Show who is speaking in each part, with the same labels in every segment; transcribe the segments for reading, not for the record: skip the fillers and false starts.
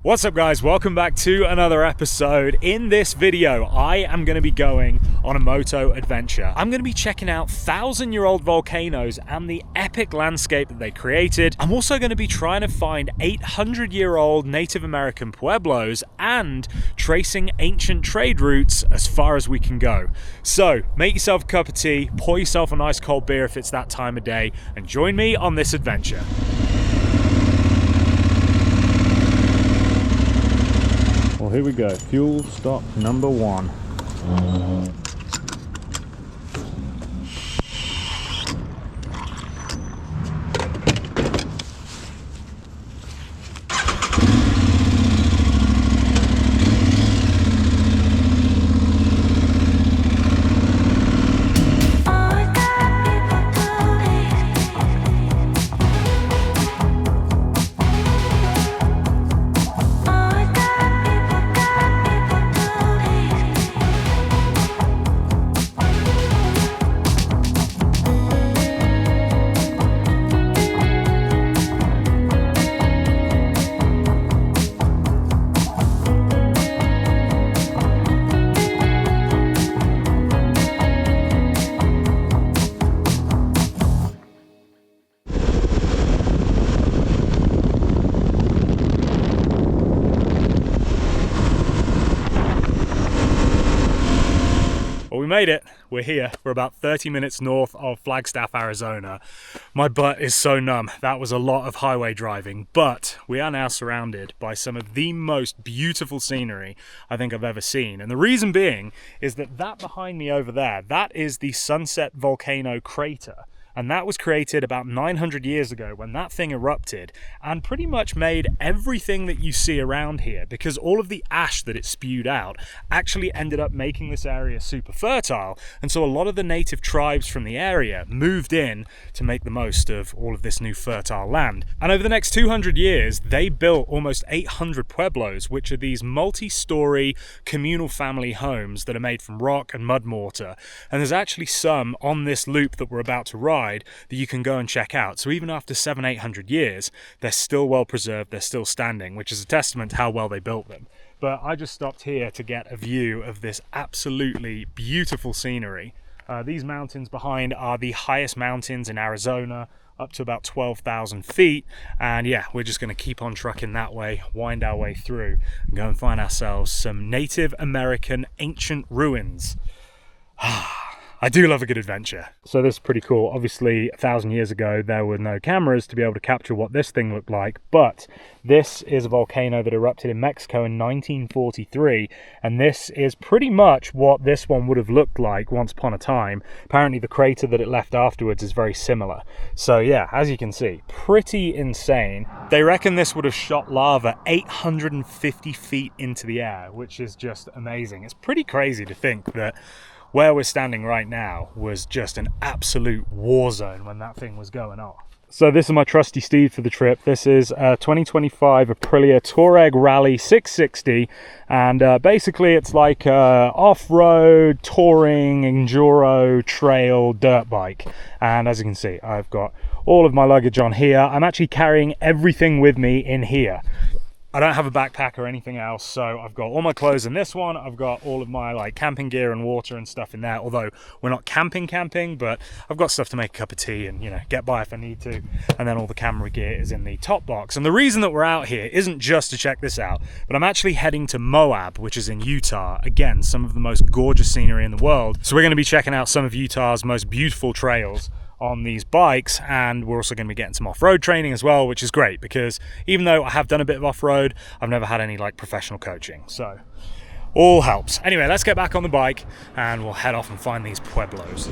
Speaker 1: What's up guys, welcome back to another episode. In this video, I am going to be going on a moto adventure. I'm going to be checking out 1,000-year-old volcanoes and the epic landscape that they created. I'm also going to be trying to find 800-year-old Native American pueblos and tracing ancient trade routes as far as we can go. So make yourself a cup of tea, pour yourself a nice cold beer if it's that time of day, and join me on this adventure. Well, here we go. Fuel stop number 1. Well, we made it. We're here. We're about 30 minutes north of Flagstaff, Arizona. My butt is so numb. That was a lot of highway driving, but we are now surrounded by some of the most beautiful scenery I think I've ever seen. And the reason being is that behind me over there, that is the Sunset Volcano crater. And that was created about 900 years ago when that thing erupted and pretty much made everything that you see around here, because all of the ash that it spewed out actually ended up making this area super fertile. And so a lot of the native tribes from the area moved in to make the most of all of this new fertile land. And over the next 200 years, they built almost 800 pueblos, which are these multi-story communal family homes that are made from rock and mud mortar. And there's actually some on this loop that we're about to ride that you can go and check out. So even after 700-800 years, they're still well preserved, they're still standing, which is a testament to how well they built them. But I just stopped here to get a view of this absolutely beautiful scenery. These mountains behind are the highest mountains in Arizona, up to about 12,000 feet. And yeah, we're just going to keep on trucking that way, wind our way through, and go and find ourselves some Native American ancient ruins. I do love a good adventure. So this is pretty cool. Obviously, 1,000 years ago, there were no cameras to be able to capture what this thing looked like, but this is a volcano that erupted in Mexico in 1943, and this is pretty much what this one would have looked like once upon a time. Apparently, the crater that it left afterwards is very similar. So yeah, as you can see, pretty insane. They reckon this would have shot lava 850 feet into the air, which is just amazing. It's pretty crazy to think that where we're standing right now was just an absolute war zone when that thing was going off. So this is my trusty steed for the trip. This is a 2025 Aprilia Touareg Rally 660, and basically it's like a off-road, touring, enduro, trail, dirt bike. And as you can see, I've got all of my luggage on here. I'm actually carrying everything with me in here. I don't have a backpack or anything else, so I've got all my clothes in this one. I've got all of my like camping gear and water and stuff in there, although we're not camping, but I've got stuff to make a cup of tea and, you know, get by if I need to. And then all the camera gear is in the top box. And the reason that we're out here isn't just to check this out, but I'm actually heading to Moab, which is in Utah. Again, some of the most gorgeous scenery in the world. So we're going to be checking out some of Utah's most beautiful trails on these bikes, and we're also going to be getting some off-road training as well, which is great because even though I have done a bit of off-road, I've never had any like professional coaching, so all helps. Anyway, let's get back on the bike and we'll head off and find these pueblos.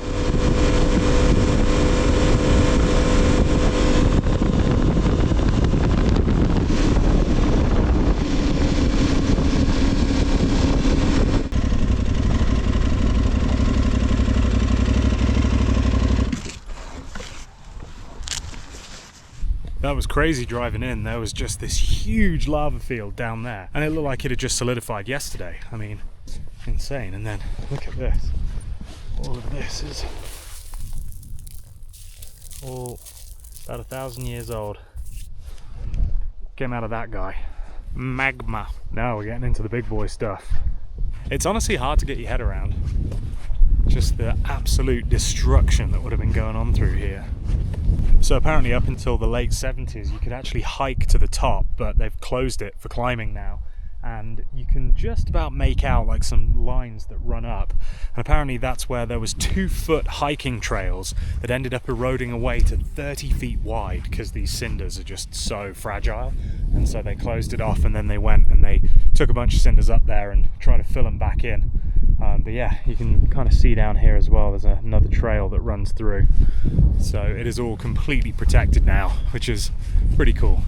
Speaker 1: That was crazy driving in. There was just this huge lava field down there, and it looked like it had just solidified yesterday. I mean, insane. And then look at this. All of this is all about 1,000 years old. Came out of that guy. Magma. Now we're getting into the big boy stuff. It's honestly hard to get your head around. Just the absolute destruction that would have been going on through here. So apparently up until the late 70s you could actually hike to the top, but they've closed it for climbing now. And you can just about make out like some lines that run up. And apparently that's where there was 2-foot hiking trails that ended up eroding away to 30 feet wide because these cinders are just so fragile. And so they closed it off, and then they went and they took a bunch of cinders up there and tried to fill them back in. But yeah, you can kind of see down here as well, there's another trail that runs through. So it is all completely protected now, which is pretty cool.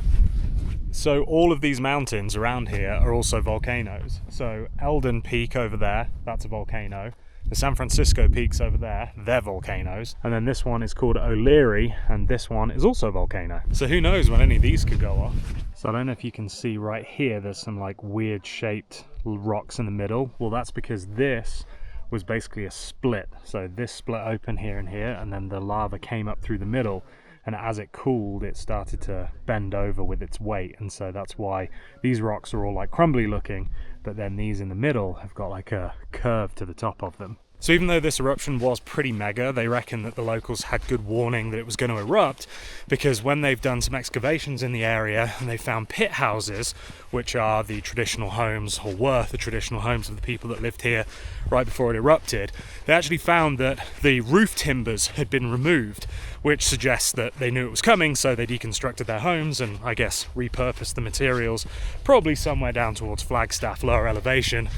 Speaker 1: So all of these mountains around here are also volcanoes. So Eldon Peak over there, that's a volcano. The San Francisco peaks over there, they're volcanoes. And then this one is called O'Leary, and this one is also a volcano. So who knows when any of these could go off. So I don't know if you can see right here, there's some like weird shaped rocks in the middle. Well, that's because this was basically a split. So this split open here and here, and then the lava came up through the middle. And as it cooled, it started to bend over with its weight, and so that's why these rocks are all like crumbly looking, but then these in the middle have got like a curve to the top of them. So even though this eruption was pretty mega, they reckon that the locals had good warning that it was going to erupt, because when they've done some excavations in the area and they found pit houses, which are the traditional homes, or were the traditional homes of the people that lived here right before it erupted, they actually found that the roof timbers had been removed, which suggests that they knew it was coming, so they deconstructed their homes and I guess repurposed the materials, probably somewhere down towards Flagstaff, lower elevation,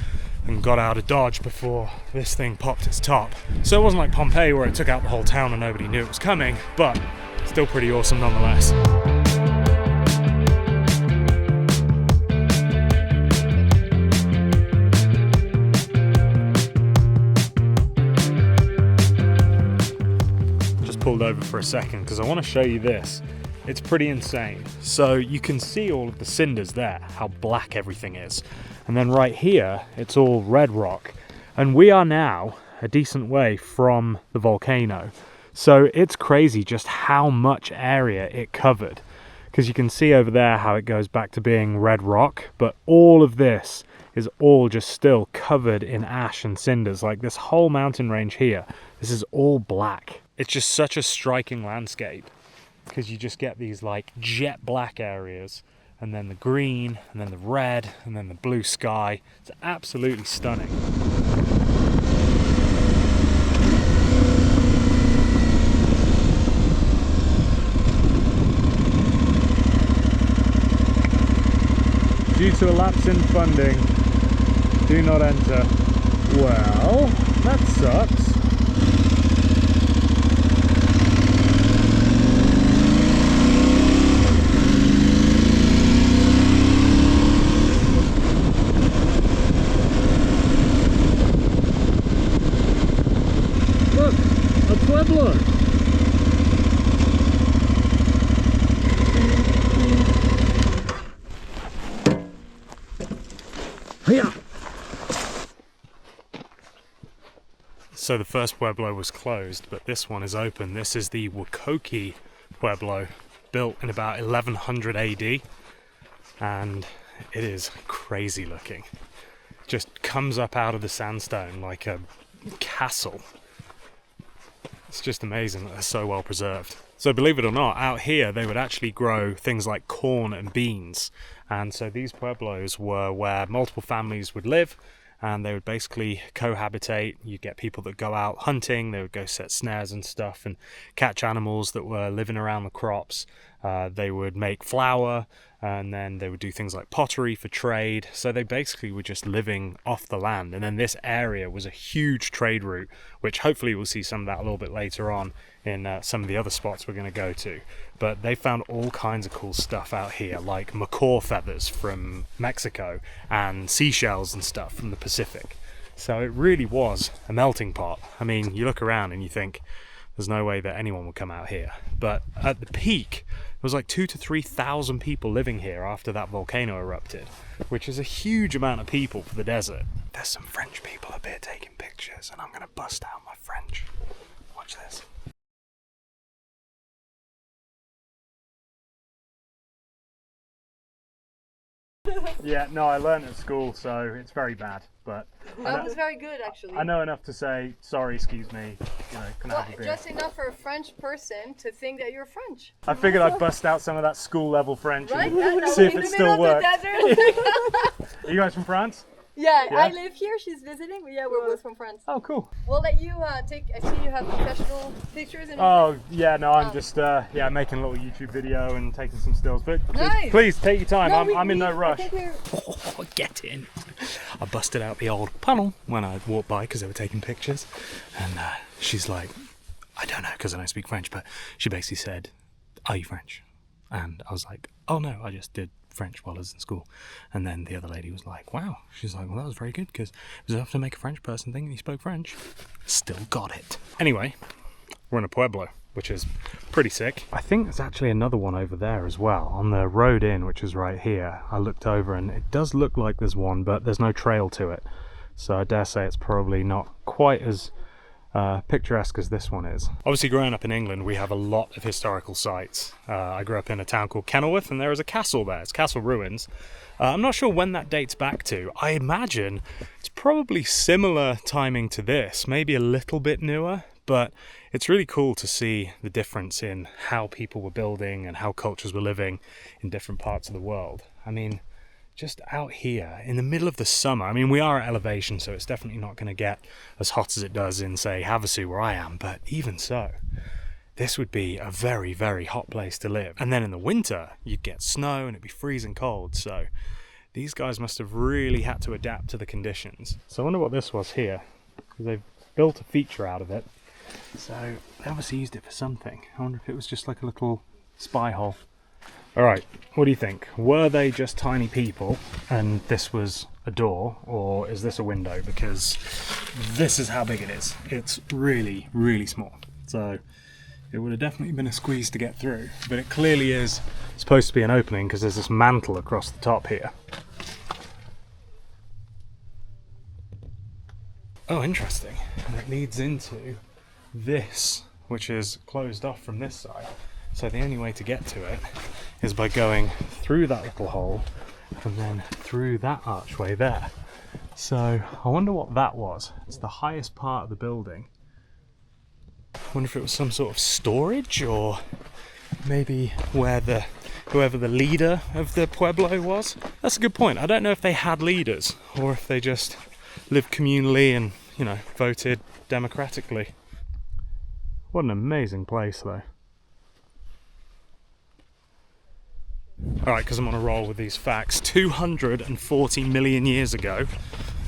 Speaker 1: and got out of Dodge before this thing popped its top. So it wasn't like Pompeii where it took out the whole town and nobody knew it was coming, but still pretty awesome nonetheless. Just pulled over for a second because I want to show you this. It's pretty insane. So you can see all of the cinders there, how black everything is. And then right here, it's all red rock. And we are now a decent way from the volcano. So it's crazy just how much area it covered. Because you can see over there how it goes back to being red rock, but all of this is all just still covered in ash and cinders. Like this whole mountain range here, this is all black. It's just such a striking landscape, because you just get these like jet black areas, and then the green, and then the red, and then the blue sky. It's absolutely stunning. Due to a lapse in funding, do not enter. Well, that sucks. Pueblo. Hiya. So the first Pueblo was closed, but this one is open. This is the Wukoki Pueblo, built in about 1100 AD, and it is crazy looking. Just comes up out of the sandstone like a castle. It's just amazing that they're so well preserved. So believe it or not, out here they would actually grow things like corn and beans. And so these pueblos were where multiple families would live, and they would basically cohabitate. You'd get people that go out hunting, they would go set snares and stuff and catch animals that were living around the crops. They would make flour, and then they would do things like pottery for trade. So they basically were just living off the land. And then this area was a huge trade route, which hopefully we'll see some of that a little bit later on in some of the other spots we're going to go to. But they found all kinds of cool stuff out here, like macaw feathers from Mexico and seashells and stuff from the Pacific. So it really was a melting pot. I mean, you look around and you think there's no way that anyone would come out here. But at the peak, there was like 2,000 to 3,000 people living here after that volcano erupted, which is a huge amount of people for the desert. There's some French people up here taking pictures, and I'm going to bust out my French. Watch this. Yeah, no, I learned at school, so it's very bad. But
Speaker 2: That was very good, actually.
Speaker 1: I know enough to say sorry, excuse me. You know, can I have a beer?
Speaker 2: Just enough for a French person to think that you're French.
Speaker 1: I figured I'd bust out some of that school level French
Speaker 2: Right?
Speaker 1: and see if it still works.
Speaker 2: Are
Speaker 1: Are you guys from France?
Speaker 2: Yeah, I live here. She's visiting. Yeah, we're both from France.
Speaker 1: Oh, cool.
Speaker 2: We'll let you take. I see you have professional pictures. And
Speaker 1: Oh, yeah, no, I'm just making a little YouTube video and taking some stills. But
Speaker 2: Nice.
Speaker 1: please take your time.
Speaker 2: No,
Speaker 1: I'm in no rush.
Speaker 2: Oh,
Speaker 1: Get in. I busted out the old panel when I walked by because they were taking pictures, and she's like, I don't know because I don't speak French, but she basically said, "Are you French?" And I was like, "Oh no, I just did French while I was in school." And then the other lady was like, "Wow." She's like, "Well, that was very good because it was enough to make a French person think that you spoke French." Still got it. Anyway, we're in a pueblo, which is pretty sick. I think there's actually another one over there as well on the road in, which is right here. I looked over and it does look like there's one, but there's no trail to it, so I dare say it's probably not quite as picturesque as this one is. Obviously, growing up in England, we have a lot of historical sites. I grew up in a town called Kenilworth, and there is a castle there. It's castle ruins. I'm not sure when that dates back to. I imagine it's probably similar timing to this, maybe a little bit newer, but it's really cool to see the difference in how people were building and how cultures were living in different parts of the world. I mean, just out here in the middle of the summer, I mean, we are at elevation, so it's definitely not going to get as hot as it does in, say, Havasu, where I am, but even so, this would be a very, very hot place to live. And then in the winter, you'd get snow and it'd be freezing cold, so these guys must have really had to adapt to the conditions. So I wonder what this was here, because they've built a feature out of it, so they obviously used it for something. I wonder if it was just like a little spy hole. Alright, what do you think? Were they just tiny people and this was a door, or is this a window? Because this is how big it is. It's really, really small. So it would have definitely been a squeeze to get through, but it clearly is supposed to be an opening because there's this mantle across the top here. Oh, interesting. And it leads into this, which is closed off from this side. So the only way to get to it is by going through that little hole and then through that archway there. So I wonder what that was. It's the highest part of the building. I wonder if it was some sort of storage, or maybe where whoever the leader of the pueblo was. That's a good point. I don't know if they had leaders or if they just lived communally and, you know, voted democratically. What an amazing place though. Alright, because I'm on a roll with these facts. 240 million years ago,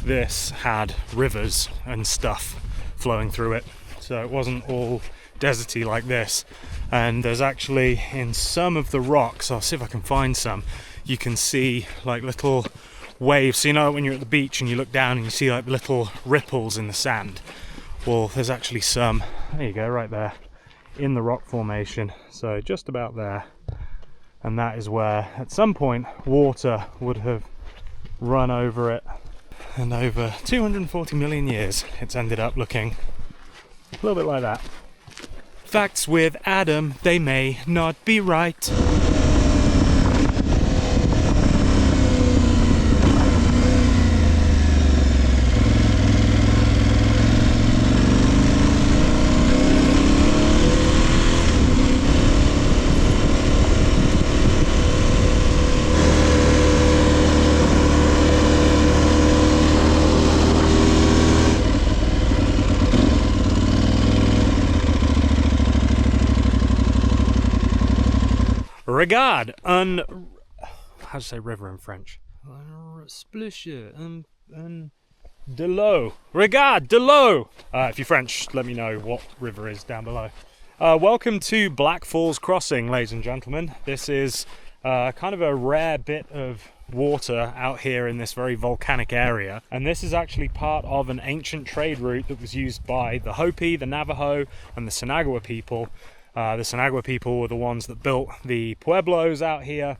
Speaker 1: this had rivers and stuff flowing through it. So it wasn't all deserty like this. And there's actually, in some of the rocks, I'll see if I can find some, you can see like little waves. So you know when you're at the beach and you look down and you see like little ripples in the sand? Well, there's actually some, there you go, right there, in the rock formation. So just about there. And that is where at some point water would have run over it, and over 240 million years it's ended up looking a little bit like that. Facts with Adam, they may not be right. Regard how to say river in French? De l'eau. Regard de l'eau. If you're French, let me know what river is down below. Welcome to Black Falls Crossing, ladies and gentlemen. This is kind of a rare bit of water out here in this very volcanic area, and this is actually part of an ancient trade route that was used by the Hopi, the Navajo, and the Sinagua people. The Sinagua people were the ones that built the pueblos out here,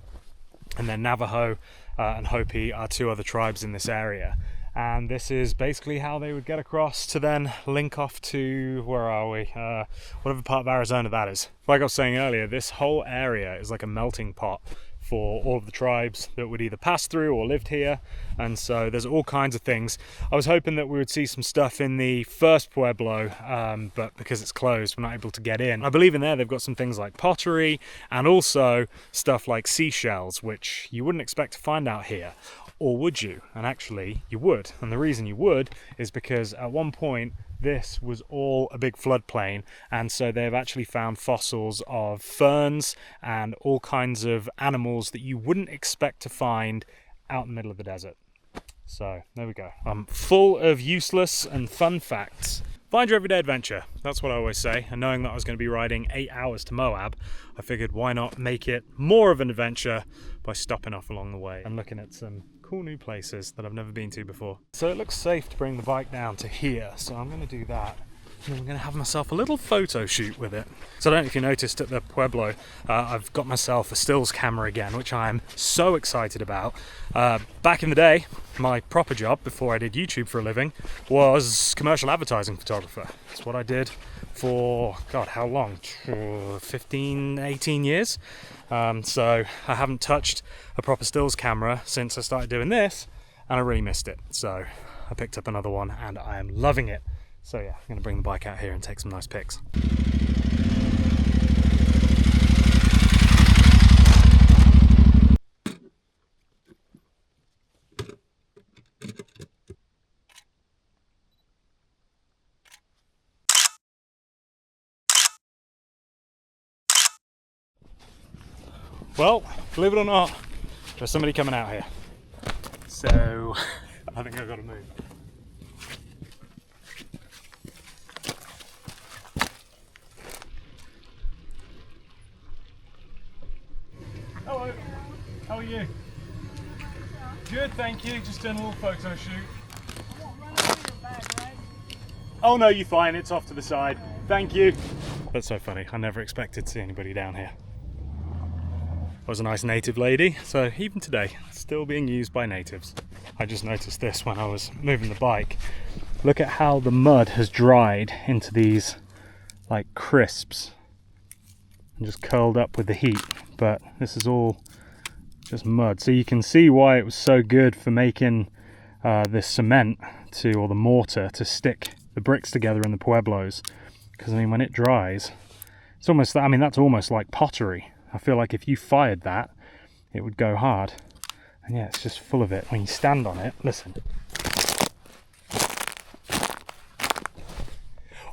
Speaker 1: and then Navajo and Hopi are two other tribes in this area. And this is basically how they would get across to then link off to, where are we? Whatever part of Arizona that is. Like I was saying earlier, this whole area is like a melting pot for all of the tribes that would either pass through or lived here, and so there's all kinds of things. I was hoping that we would see some stuff in the first pueblo, but because it's closed we're not able to get in. I believe in there they've got some things like pottery and also stuff like seashells, which you wouldn't expect to find out here. Or would you? And actually you would, and the reason you would is because at one point this was all a big floodplain, and so they've actually found fossils of ferns and all kinds of animals that you wouldn't expect to find out in the middle of the desert. So there we go. I'm full of useless and fun facts. Find your everyday adventure, that's what I always say, and knowing that I was going to be riding 8 hours to Moab, I figured why not make it more of an adventure by stopping off along the way and looking at some cool new places that I've never been to before. So it looks safe to bring the bike down to here, so I'm going to do that. And then I'm going to have myself a little photo shoot with it. So I don't know if you noticed at the Pueblo, I've got myself a stills camera again, which I'm so excited about. Back in the day, my proper job before I did YouTube for a living was commercial advertising photographer. That's what I did for, God, how long? 15, 18 years. So I haven't touched a proper stills camera since I started doing this, and I really missed it. So I picked up another one and I am loving it. So yeah, I'm going to bring the bike out here and take some nice pics. Well, believe it or not, there's somebody coming out here. So I think I've got to move. Hello, how are you? Good, thank you. Just doing a little photo shoot.
Speaker 2: I won't run over your back, right?
Speaker 1: Oh no, you're fine. It's off to the side. Thank you. That's so funny. I never expected to see anybody down here. I was a nice native lady, so even today, still being used by natives. I just noticed this when I was moving the bike. Look at how the mud has dried into these like crisps and just curled up with the heat, but this is all just mud. So you can see why it was so good for making this cement or the mortar to stick the bricks together in the pueblos, because I mean when it dries, it's almost, I mean that's almost like pottery. I feel like if you fired that, it would go hard. And yeah, it's just full of it. When you stand on it, listen.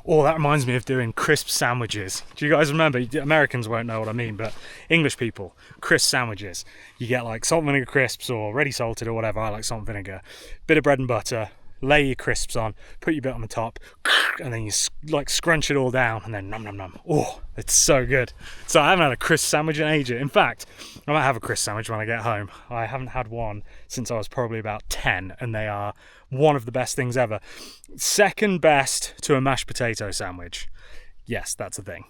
Speaker 1: Oh, that reminds me of doing crisp sandwiches. Do you guys remember? Americans won't know what I mean, but English people, crisp sandwiches. You get like salt and vinegar crisps or ready salted or whatever. I like salt and vinegar. Bit of bread and butter. Lay your crisps on, put your bit on the top, and then you like scrunch it all down, and then nom nom nom. Oh, it's so good. So I haven't had a crisp sandwich in ages. In fact, I might have a crisp sandwich when I get home. I haven't had one since I was probably about 10, and they are one of the best things ever. Second best to a mashed potato sandwich. Yes, that's a thing.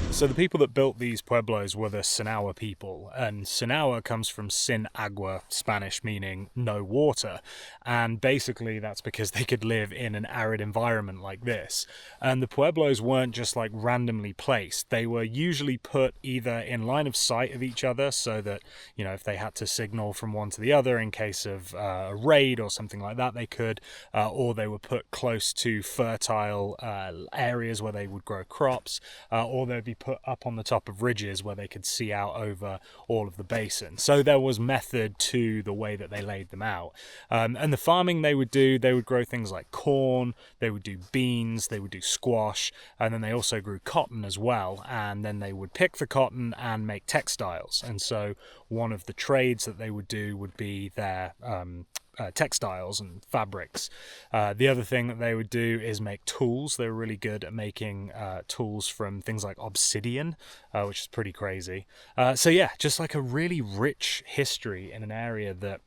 Speaker 1: So the people that built these pueblos were the Sinagua people, and Sinagua comes from Sinagua, Spanish meaning no water, and basically that's because they could live in an arid environment like this. And the pueblos weren't just like randomly placed, they were usually put either in line of sight of each other so that, you know, if they had to signal from one to the other in case of a raid or something like that, they could, or they were put close to fertile areas where they would grow crops, or they'd be put up on the top of ridges where they could see out over all of the basin. So there was method to the way that they laid them out. And the farming they would do, they would grow things like corn, they would do beans, they would do squash, and then they also grew cotton as well. And then they would pick the cotton and make textiles. And so one of the trades that they would do would be their textiles and fabrics. The other thing that they would do is make tools. They were really good at making tools from things like obsidian, which is pretty crazy. So yeah, just like a really rich history in an area that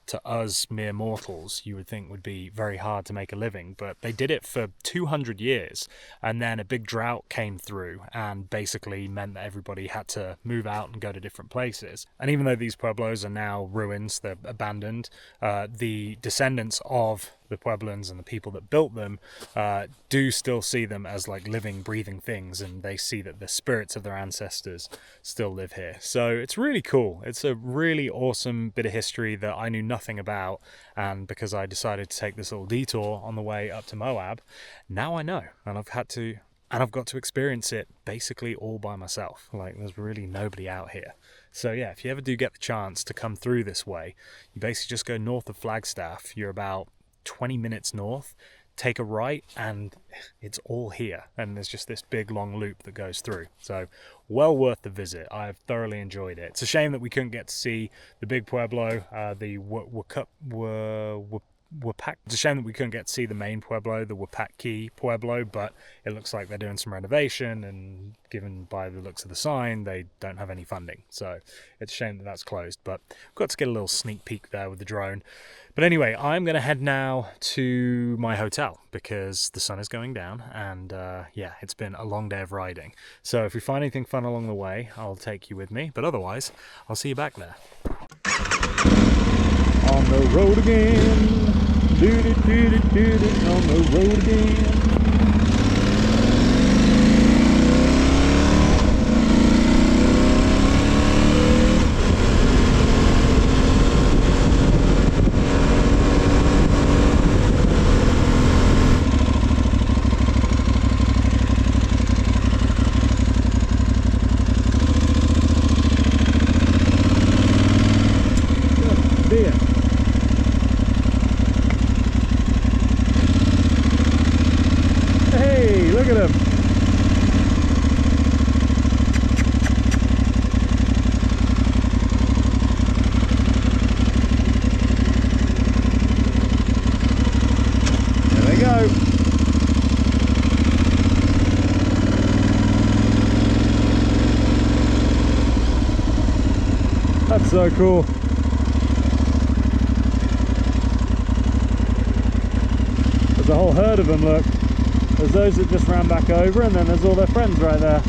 Speaker 1: to us mere mortals you would think would be very hard to make a living, but they did it for 200 years, and then a big drought came through and basically meant that everybody had to move out and go to different places. And even though these pueblos are now ruins, they're abandoned, the descendants of the Pueblans and the people that built them do still see them as like living, breathing things, and they see that the spirits of their ancestors still live here. So it's really cool. It's a really awesome bit of history that I knew nothing about, and because I decided to take this little detour on the way up to Moab, now I know, and I've got to experience it basically all by myself. Like, there's really nobody out here. So yeah, if you ever do get the chance to come through this way, you basically just go north of Flagstaff. You're about 20 minutes north, take a right, and it's all here, and there's just this big long loop that goes through. So well worth the visit. I've thoroughly enjoyed it. It's a shame that we couldn't get to see the big pueblo, the it's a shame that we couldn't get to see the main pueblo, the Wukoki Pueblo, but it looks like they're doing some renovation, and given by the looks of the sign, they don't have any funding. So it's a shame that that's closed, but we've got to get a little sneak peek there with the drone. But anyway, I'm going to head now to my hotel because the sun is going down, and yeah, it's been a long day of riding. So if we find anything fun along the way, I'll take you with me, but otherwise, I'll see you back there. On the road again, on the road again. Look at him. There they go. That's so cool. There's a whole herd of them, look. There's those that just ran back over, and then there's all their friends right there.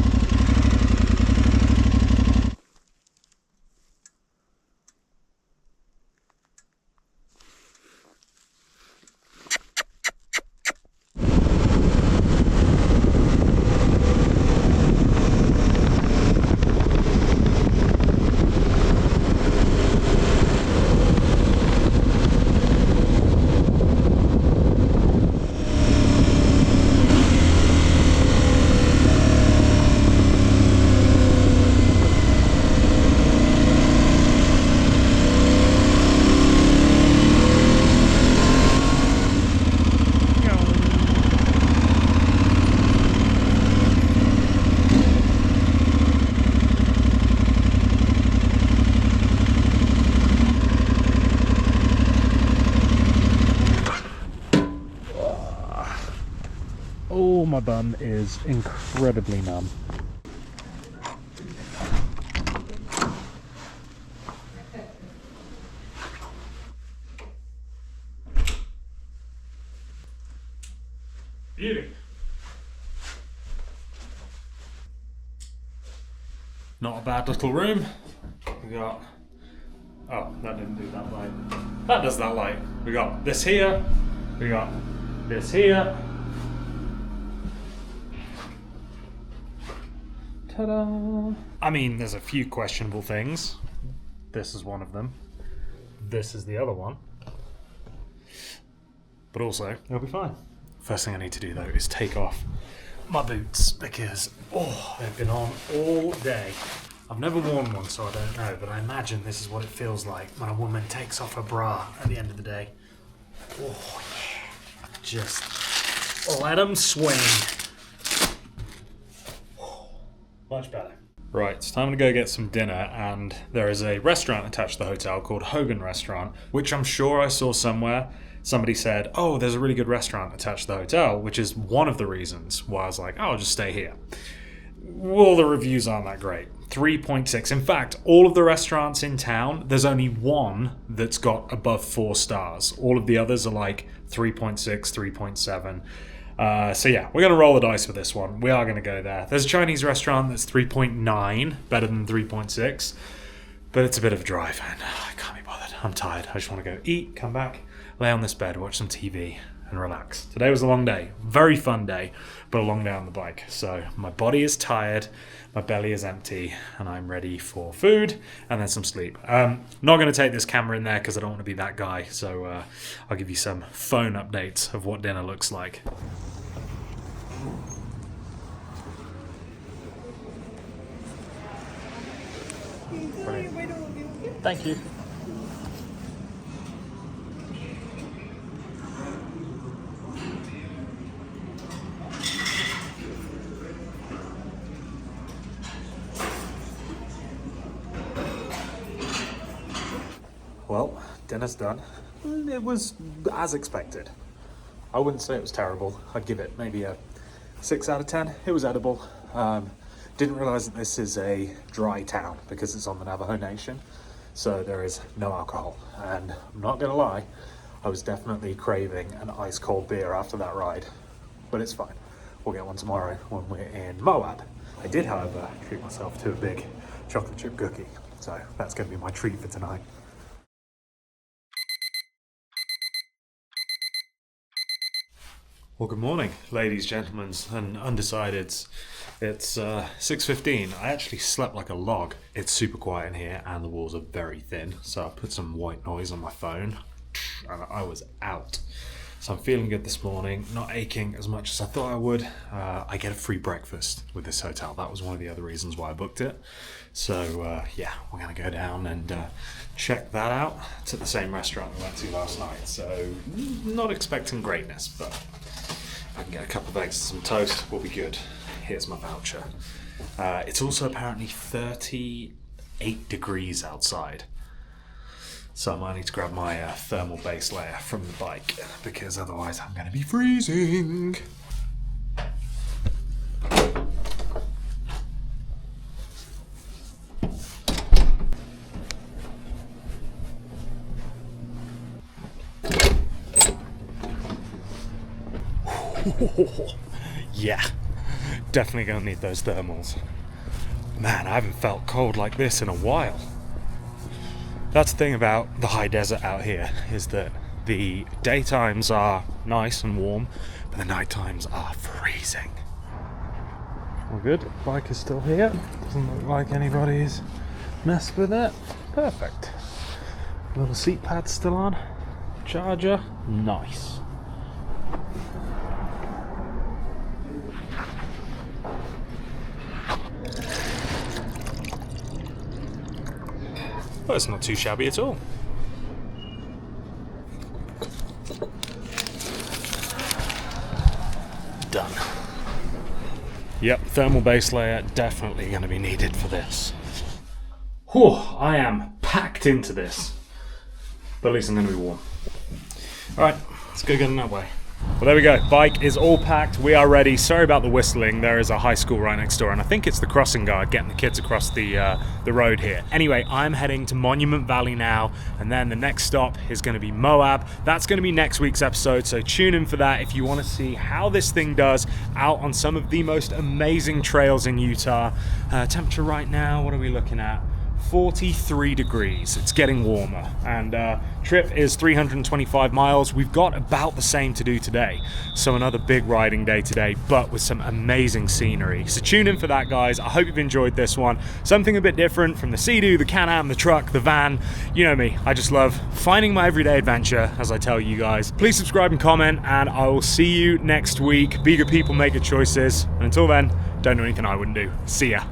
Speaker 1: Oh, my bum is incredibly numb. Beauty. Not a bad little room. We got, oh, that didn't do that light. That does that light. We got this here. We got this here. Ta-da! I mean, there's a few questionable things. This is one of them. This is the other one. But also, it'll be fine. First thing I need to do, though, is take off my boots because, oh, they've been on all day. I've never worn one, so I don't know, but I imagine this is what it feels like when a woman takes off her bra at the end of the day. Oh, yeah. Just let them swing. Much better. Right, it's time to go get some dinner, and there is a restaurant attached to the hotel called Hogan Restaurant, which I'm sure I saw somewhere. Somebody said, oh, there's a really good restaurant attached to the hotel, which is one of the reasons why I was like, oh, I'll just stay here. Well, the reviews aren't that great. 3.6. In fact, all of the restaurants in town, there's only one that's got above 4 stars. All of the others are like 3.6, 3.7. So yeah, we're going to roll the dice with this one. We are going to go there. There's a Chinese restaurant that's 3.9, better than 3.6, but it's a bit of a drive, and I can't be bothered. I'm tired. I just want to go eat, come back, lay on this bed, watch some TV, and relax. Today was a long day. Very fun day, but a long day on the bike. So my body is tired, my belly is empty, and I'm ready for food and then some sleep. Not going to take this camera in there because I don't want to be that guy. So I'll give you some phone updates of what dinner looks like. Thank you. Well, dinner's done. It was as expected. I wouldn't say it was terrible. I'd give it maybe a 6 out of 10. It was edible. Didn't realize that this is a dry town because it's on the Navajo Nation. So there is no alcohol. And I'm not gonna lie, I was definitely craving an ice cold beer after that ride. But it's fine. We'll get one tomorrow when we're in Moab. I did, however, treat myself to a big chocolate chip cookie. So that's gonna be my treat for tonight. Well, good morning, ladies, gentlemen, and undecideds. It's 6:15. I actually slept like a log. It's super quiet in here, and the walls are very thin. So I put some white noise on my phone, and I was out. So I'm feeling good this morning, not aching as much as I thought I would. I get a free breakfast with this hotel. That was one of the other reasons why I booked it. So yeah, we're gonna go down and check that out. It's at the same restaurant we went to last night. So not expecting greatness, but if I can get a couple of eggs and some toast, we'll be good. Here's my voucher. It's also apparently 38 degrees outside. So I might need to grab my thermal base layer from the bike because otherwise I'm going to be freezing. Yeah, definitely gonna need those thermals. Man, I haven't felt cold like this in a while. That's the thing about the high desert out here, is that the daytimes are nice and warm, but the night times are freezing. All good, bike is still here. Doesn't look like anybody's messed with it. Perfect. Little seat pad still on. Charger, nice. Well, it's not too shabby at all. Done. Yep, thermal base layer definitely going to be needed for this. Whew, I am packed into this. But at least I'm going to be warm. Alright, let's go get in that way. Well, there we go. Bike is all packed. We are ready. Sorry about the whistling. There is a high school right next door, and I think it's the crossing guard getting the kids across the road here. Anyway, I'm heading to Monument Valley now, and then the next stop is going to be Moab. That's going to be next week's episode, so tune in for that if you want to see how this thing does out on some of the most amazing trails in Utah. Temperature right now, what are we looking at? 43 degrees. It's getting warmer, and trip is 325 miles. We've got about the same to do today, so another big riding day today, but with some amazing scenery. So tune in for that, guys. I hope you've enjoyed this one. Something a bit different from the Sea-Doo, the Can-Am, the truck, the van. You know me, I just love finding my everyday adventure, as I tell you guys. Please subscribe and comment, and I will see you next week. Be good people, make good choices, and until then, don't do anything I wouldn't do. See ya.